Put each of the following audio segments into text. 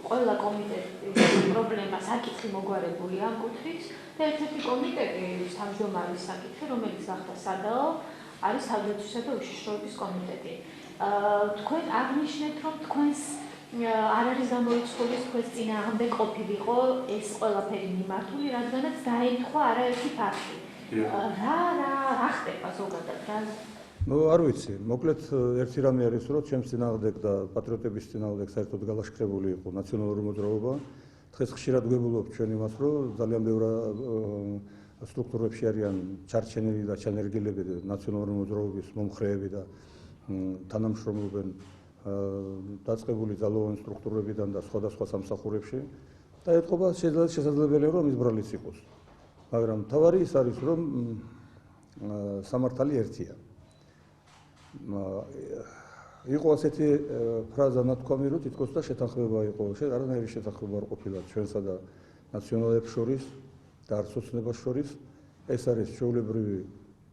ყველა კომიტეტის პრობლემას საკითხი მოგვარებული ამ კუთხით და ერთ-ერთი კომიტეტი თავმჯდომარის საკითხი, რომელიც გახდა სადაო, არის თავდაცვისა და უშიშროების კომიტეტი. თქვენ აღნიშნეთ, რომ თქვენს არ არის გამოიცხადეს თქვენს წინააღმდეგ ყოფილიყო ეს ყველაფერი მიმართული, რადგანაც დაემთხვა არაერთი ფაქტი. რა ხდება ზოგადად რა? არ ვიცი, მოკლედ ერთი რამე არის, რომ ჩემს წინააღმდეგ და პატრიოტების წინააღმდეგ საერთოდ გალაშქრებული იყო ნაციონალური მოძრაობა. დღეს ხშირად გვებულობ ჩვენ იმას, რომ ძალიან ბევრი სტრუქტურებში არიან ჩარჩენილი და ჩანერგილები ნაციონალური მოძრაობის მომხრეები და თანამშრომლობენ დაწყებული ძალოვანი სტრუქტურებიდან და სხვადასხვა სამსახურებში და ეთყობა შესაძლებელია რომ ის ბრალიც იყოს. მაგრამ თავარი ის არის რომ სამართალი ერთია. იყო ასეთი ფრაზა ნათქვამი რომ თითქოს და შეთანხმება იყო, არანაირი შეთანხმება არ ყოფილა ჩვენსა და ნაციონალებს შორის და არც ოცნებას შორის. ეს არის ჩვეულებრივი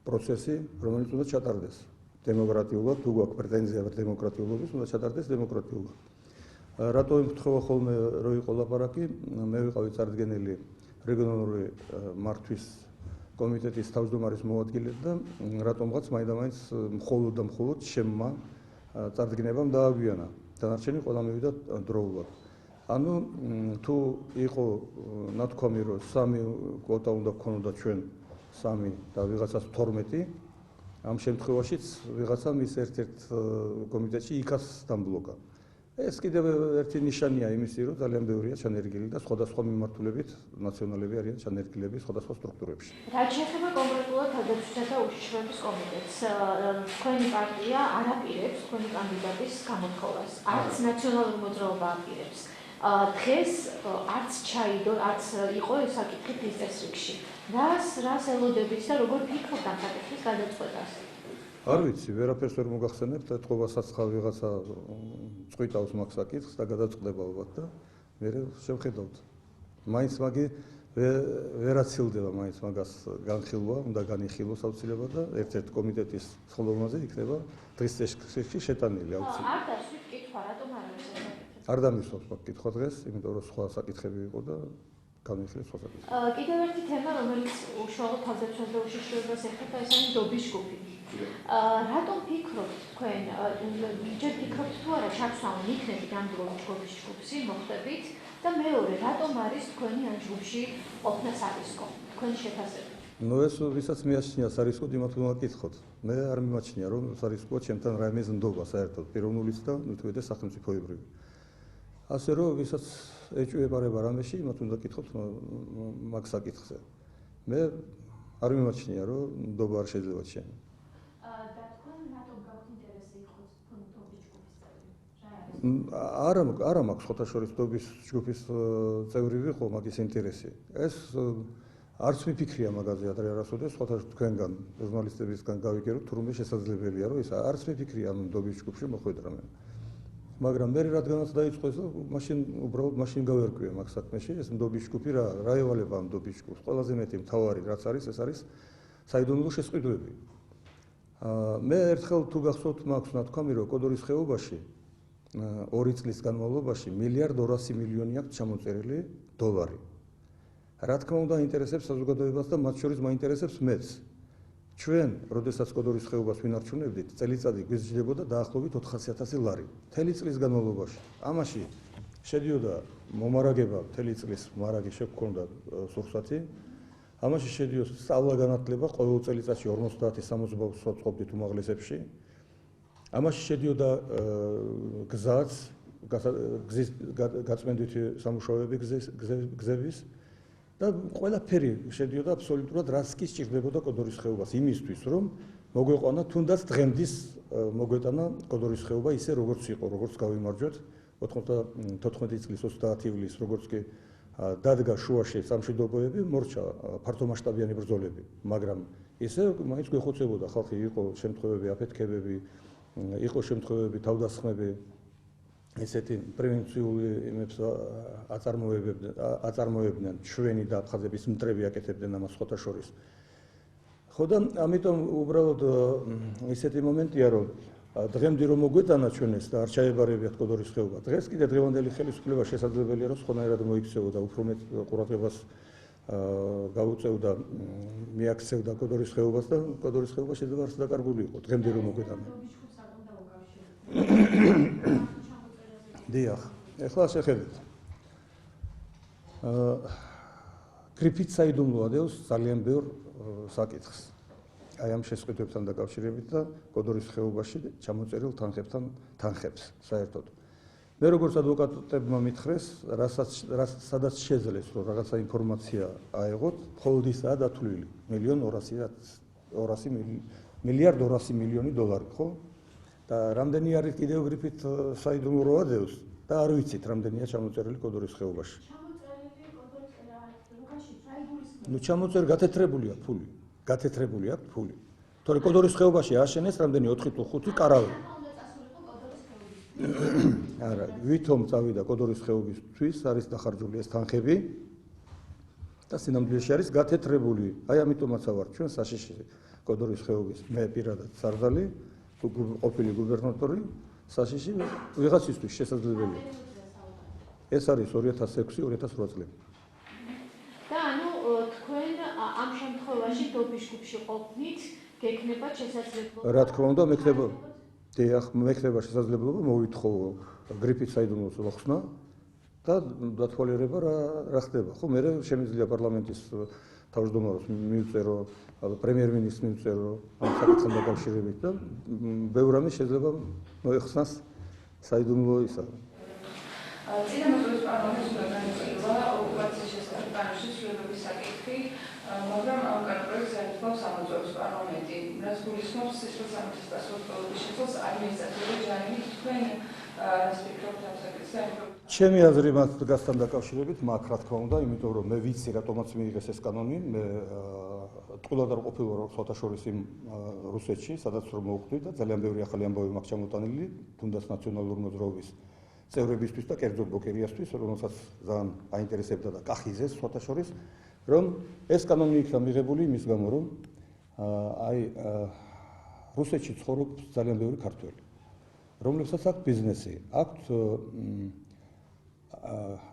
პროცესი, რომელიც უნდა ჩატარდეს დემოკრატიულად, თუ გვაქვს პრეტენზია დემოკრატიულობის, უნდა ჩატარდეს დემოკრატიულად. რატო ემთხვევა ხოლმე რომ იყო ლაპარაკი, მე ვიყავი წარდგენილი რეგიონალური მართვის კომიტეტის თავმჯდომარის მოადგილედ და რატომღაც მაინდამაინც მხოლოდ და მხოლოდ შემმა წარდგენებამ დააგვიანა. დანარჩენი ყველა მივიდა დროულად. ანუ თუ იყო ნათქვამი რომ 3 კვოტა უნდა გქონოდა ჩვენ 3 და ვიღაცას 12, ამ შემთხვევაშიც ვიღაცამ ის ერთ-ერთ კომიტეტში იქაც დამბლოკა. ეს კიდევ ერთი ნიშანია იმისი, რომ ძალიან ბევრია ჩანერგილი და სხვადასხვა მიმართულებით ნაციონალები არიან ჩანერგილები სხვადასხვა სტრუქტურებში. რაც შეეხება კონკრეტულად თავდაცვისა და უშიშროების კომიტეტს, თქვენი პარტია არ აპირებს თქვენი კანდიდატის გამოთხოვას. არც ნაციონალური მოძრაობა აპირებს. დღეს არც ჩაიდო, არც იყო ეს საკითხი ფის წესრიგში. რას ელოდებით და როგორ ფიქრობთ ამ საკითხის გადაწყვეტას? არ ვიცი, ვერაფერს ვერ მოგახსენებთ, ეთყობა საცხა ვიღაცა წყვიტავს მაგ საკითხს და გადაწყდება ალბათ და მე შევხედავთ. მაინც მაგი ვერაცილდება მაინც მაგას განხილვა, უნდა განიხილოს აუცილებლად და ერთ-ერთ კომიტეტის ხელოვნაზე იქნება დღის წესრიგში შეტანილი აუცილებლად. არ დასვით კითხვა, რატომ არ არის ეს საკითხი? არ დამისვამს მაგ კითხვა დღეს, იმიტომ რომ სხვა საკითხები იყო და განვიხილეთ სხვა საკითხი. კიდევ ერთი თემა, რომელიც უშუალოდ თავდაცვას და უშიშროებას ეხება, ეს არის დობის ჯგუფი. რატომ ფიქრობთ თქვენ, ჯერ ფიქრობთ თუ არა ჩაცვა იქნებით ამ დობის ჯგუფში მოხდებით და მეორე, რატომ არის თქვენი ამ ჯგუფში ყოფნა სარისკო, თქვენი შეფასებით? ეს ვისაც მიაჩნია სარისკოდ, იმათ უნდა გკითხოთ. მე არ მიმაჩნია რომ სარისკოა ჩემთან რაიმე ზნდობა საერთოდ პიროვნულიც და მithuede სახელმწიფოებრივი. ასე რომ ვისაც ეჭვებარება რამეში, იმათ უნდა გკითხოთ მაგ საკითხზე. მე არ მიმაჩნია რომ ნდობა არ შეიძლება ჩემი. არა მაქვს ხოთაშორის დობის ჯგუფის წევრი ვიყო, მაგის ინტერესი. ეს არც მიფიქრია მაგაზე ადრე არასოდეს, ხოთაშორის თქვენგან, ჟურნალისტებისგან გავიგეროთ, თუ რომელი შესაძლებელია, რომ ეს არც მიფიქრია ამ დობის ჯგუფში მოხვედრა მე. მაგრამ მე რადგანაც დაიწყო ეს, მაშინ უბრალოდ მაშინ გავერკვია მაგ საქმეში, ეს დობის ჯგუფი რა ევალება ამ დობის ჯგუფს. ყველაზე მეტი მთავარი რაც არის, ეს არის საიდუმლო შესყიდვები. მე ერთხელ თუ გახსოვთ, მაქვს ნათქვამი, რომ კოდორის ხეობაში 2 წლის განმავლობაში $1.2 მილიარდი აქვს ჩამოწერილი დოლარი. რა თქმა უნდა, ინტერესებს საზოგადოებას და მათ შორის მაინტერესებს მეც. ჩვენ, როდესაც კოდორის ხეობას ვინარჩუნებდით, წელიწადი გვიზრდებოდა დაახლოებით 400,000 ლარი. მთელი წლის განმავლობაში. ამაში შედიოდა მომარაგება, მთელი წლის მარაგი შეგვქონდა სურსათი. ამაში შედიოდა სწავლა-განათლება, ყოველ წელიწადში 50-60 ბავშვს ვწყობდით უმაღლესებში. ამაში შედიოდა გზაც, გზის გაწმენდითი სამუშაოები გზების და ყველაფერი შედიოდა აბსოლუტურად რაც კი სჭირდებოდა კოდორის ხეობას იმისთვის რომ მოგვეყვანა თუნდაც დღემდის მოგვეტანა კოდორის ხეობა ისე როგორც იყო, როგორც გავიმარჯვეთ 94 წლის 30 ივლისს როგორც კი დადგა შუაში სამშვიდობოები, მორჩა ფართომასშტაბიანი ბრძოლები, მაგრამ ისე მაინც გვეხოცებოდა ხალხი, იყო შემთხვევები აფეთქებები, იყო შემთხვევები თავდასხმები, ესეთი პრევენციული იმებს აწარმოებდნენ ჩვენი და აფხაზების მტრები აკეთებდნენ ამას ხოთა შორის. ხო და ამიტომ უბრალოდ ისეთი მომენტია, რომ დღემდე რომ მოგვეტანა ჩვენ ეს და არ ჩაებარებიათ კოდორის ხეობა. დღეს კიდე დღევანდელი ხელისუფლება შესაძლებელია რომ სხვანაირად მოიქცეოდა, უფრო მეტ ყურადღებას გაუწევდა, მიაქცევდა კოდორის ხეობას და კოდორის ხეობა შეიძლება არც დაკარგული იყო დღემდე რომ მოგვეტანა. დიახ, ეხლა შეხედეთ. გრიფით საიდუმლო ადევს ძალიან ბევრ საკითხს. აი ამ შესყიდვებთან დაკავშირებით და კოდორის ხეობაში ჩამოწერილ თანხებს საერთოდ. მე როგორც ადვოკატებმა მითხრეს, სადაც შეძლეს რომ რაღაცა ინფორმაცია აეღოთ, მხოლოდ ისაა დათვლილი 1.2 დოლარი, ხო? და რამდენი არის კიდევ გრიფით საიდუმლო ადევს და არ ვიცით რამდენია ჩამოწერილი კოდორის ხეობაში. ჩამოწერ გათეთრებული აქვს ფული. გათეთრებული აქვს ფული. თორე კოდორის ხეობაში აშენეს რამდენი 4 თუ 5 კარავი. არა, ვითომ წავიდა კოდორის ხეობისთვის არის დახარჯული ეს თანხები და სინამდვილეში არის გათეთრებული. აი ამიტომაც ვარ ჩვენ საშიში კოდორის ხეობის მე პირადად სარდალი, ყოფილი გუბერნატორი საშიში ვიღაცისთვის შესაძლებელია. ეს არის 2006-2008 წლები. და ანუ თქვენ ამ შემთხვევაში დობის ჯგუფში ყოფნით გექნება შესაძლებლობა. რა თქმა უნდა, მექნება შესაძლებლობა მოვითხოვო გრიფით საიდუმლოს მოხსნა და დათვალიერება რა ხდება. ხო, მე შემიძლია პარლამენტის თავმჯდომარეს მივწერო, პრემიერ-მინისტრს მივწერო ამ საკითხთან დაკავშირებით და ბევრ რამეს შეიძლება მოეხსნას საიდუმლო ისა. წინა მოწვევის პარლამენტის განმეორება ოკუპაციის შესახებ განშიშვლების საკითხი, მაგრამ ამ კანონპროექტს ემთხვევა სამოწვევის პარლამენტი, რაც გულისხმობს სისხლისამართლის პასუხისმგებლობის შეცვლას ადმინისტრაციული ჯარიმით. თქვენ რას ფიქრობთ ამ საკითხზე? ჩემი აზრი მათ დგასთან დაკავშირებით მაქვს, რა თქმა უნდა, იმიტომ რომ მე ვიცი რატომაც მიიღეს ეს კანონი, მე ტყუილად არ ყოფილვარ საერთაშორისო რუსეთში, სადაც რომ მოვხვდი და ძალიან ბევრი ახალი ამბავი მაქვს ჩამოტანილი, თუნდაც ნაციონალური მოძრაობის წევრებისთვის და კერძო ბლოკერიასთვის, რომელსაც ძალიან აინტერესებდა და კახიზეს საერთაშორისო, რომ ეს კანონი იქნა მიღებული იმის გამო, რომ აი რუსეთში ცხოვრობს ძალიან ბევრი ქართველი, რომლებსაც აქვს ბიზნესი, აქვს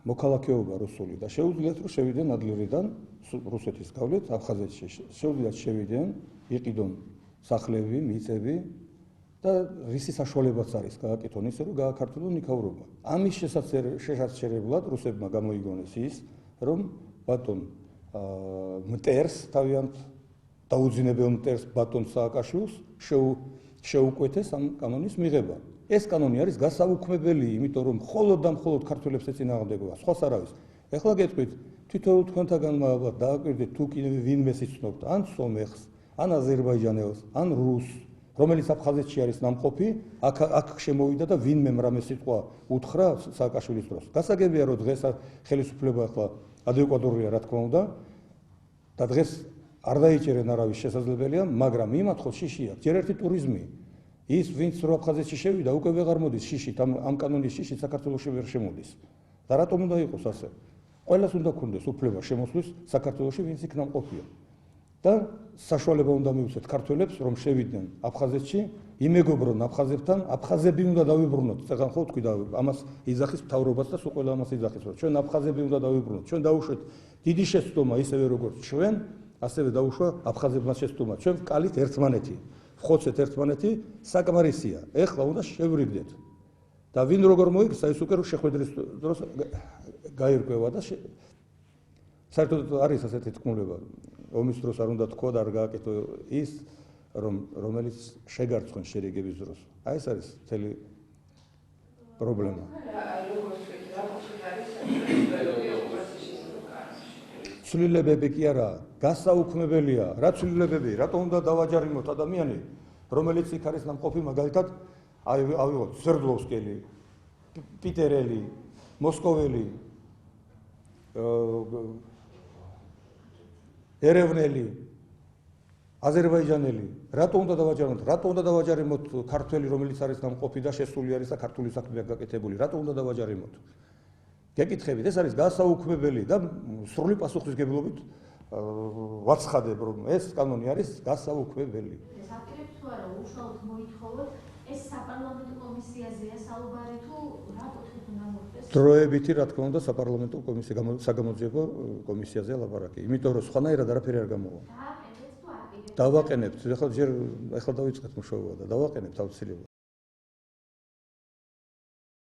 მოქალაქეობა რუსული და შეუძლიათ რომ შევიდნენ ადლერიდან რუსეთის გავლით აფხაზეთში, შეუძლიათ შევიდნენ, იყიდონ სახლები, მიწები და რისი საშუალებაც არის გააკეთონ ისე რომ გააქართულონ იქაურობა. ამის შესაძლებლად რუსებმა გამოიგონეს ის, რომ ბატონ მტერს თავიანთ დაუძინებელ მტერს ბატონ სააკაშვილს შეუკვეთეს ამ კანონის მიღება. ეს კანონი არის გასაუქმებელი, იმიტომ რომ მხოლოდ და მხოლოდ ქართველებს ეწინააღმდეგება, სხვას არავის. ეხლა გეტყვით, თითოეულ თქვენთაგან ალბათ დააკვირდით თუ კიდევ ვინმეს იცნობთ, ან სომეხს, ან აზერბაიჯანელს, ან რუსს, რომელიც აფხაზეთში არის ნამყოფი, აქ შემოვიდა და ვინმე რამე სიტყვა უთხრა სააკაშვილის დროს. გასაგებია, რომ დღეს ხელისუფლება ახლა ადეკვატურია, რა თქმა უნდა, და დღეს არ დაიჭერენ არავის შესაძლებელია, მაგრამ იმათხოვს შიში აქვს, ჯერ ერთი ტურიზმი. ის ვინც რო აფხაზეთში შევიდა, უკვე ვეღარ მოდის შიშით, ამ კანონის შიშით საქართველოში ვერ შემოდის. და რატომ უნდა იყოს ასე? ყველას უნდა ქონდეს უფლება შემოსვლის საქართველოში, ვინც იქ ნამყოფია. და საშუალება უნდა მივცეთ ქართველებს, რომ შევიდნენ აფხაზეთში, იმეგობრონ აფხაზებთან, აფხაზები უნდა დავიბრუნოთ. წეგან ხო თქვი და ამას იძახის მთავრობაც და სულ ყველა ამას იძახის, რომ ჩვენ აფხაზები უნდა დავიბრუნოთ. ჩვენ დავუშვეთ დიდი შეცდომა ისევე როგორც ჩვენ, ასევე დაუშვა აფხაზებმა შეცდომა. ჩვენ ვკალით ერთმანეთი. ვხოცეთ ერთმანეთი, საკმარისია. ეხლა უნდა შევრიგდეთ. და ვინ როგორ მოიქცა, ის უკვე შეხვედრის დროს გაირკვევა და საერთოდ არის ასეთი თქმულება. ომის დროს არ უნდა თქვა და არ გააკეთო ის, რომელიც შეგარცხენ შერიგების დროს. აი ეს არის მთელი პრობლემა. ცვლილებები კი არა, გასაუქმებელია. რა ცვლილებები? რატომ უნდა დავაჯარიმოთ ადამიანი, რომელიც იქ არის ნამყოფი, მაგალითად, ავიღოთ სვერდლოვსკელი, პიტერელი, მოსკოველი, ერევნელი, აზერბაიჯანელი. რატომ უნდა დავაჯარიმოთ? რატომ უნდა დავაჯარიმოთ ქართველი, რომელიც არის ნამყოფი და შესული არის და ქართული საქმეა გაკეთებული? რატომ უნდა დავაჯარიმოთ? გეკითხებით, ეს არის გასაუქმებელი და სრული პასუხისმგებლობით ვაცხადებ, რომ ეს კანონი არის გასაუქმებელი. ეს აპირებს თუ არა უშუალოდ მოითხოვოთ ეს საპარლამენტო კომისიაზეა საუბარი თუ რა კუთხით უნდა მოხდეს? დროებითი, რა თქმა უნდა, საპარლამენტო კომისია, საგამოძიებო კომისიაზე ლაპარაკი. იმიტომ რომ სხვანაირად არაფერი არ გამოვა. დააყენეთ თუ აპირებთ? დავაყენებთ, ახლა დავიწყეთ მუშაობა და დავაყენებთ აუცილებლად.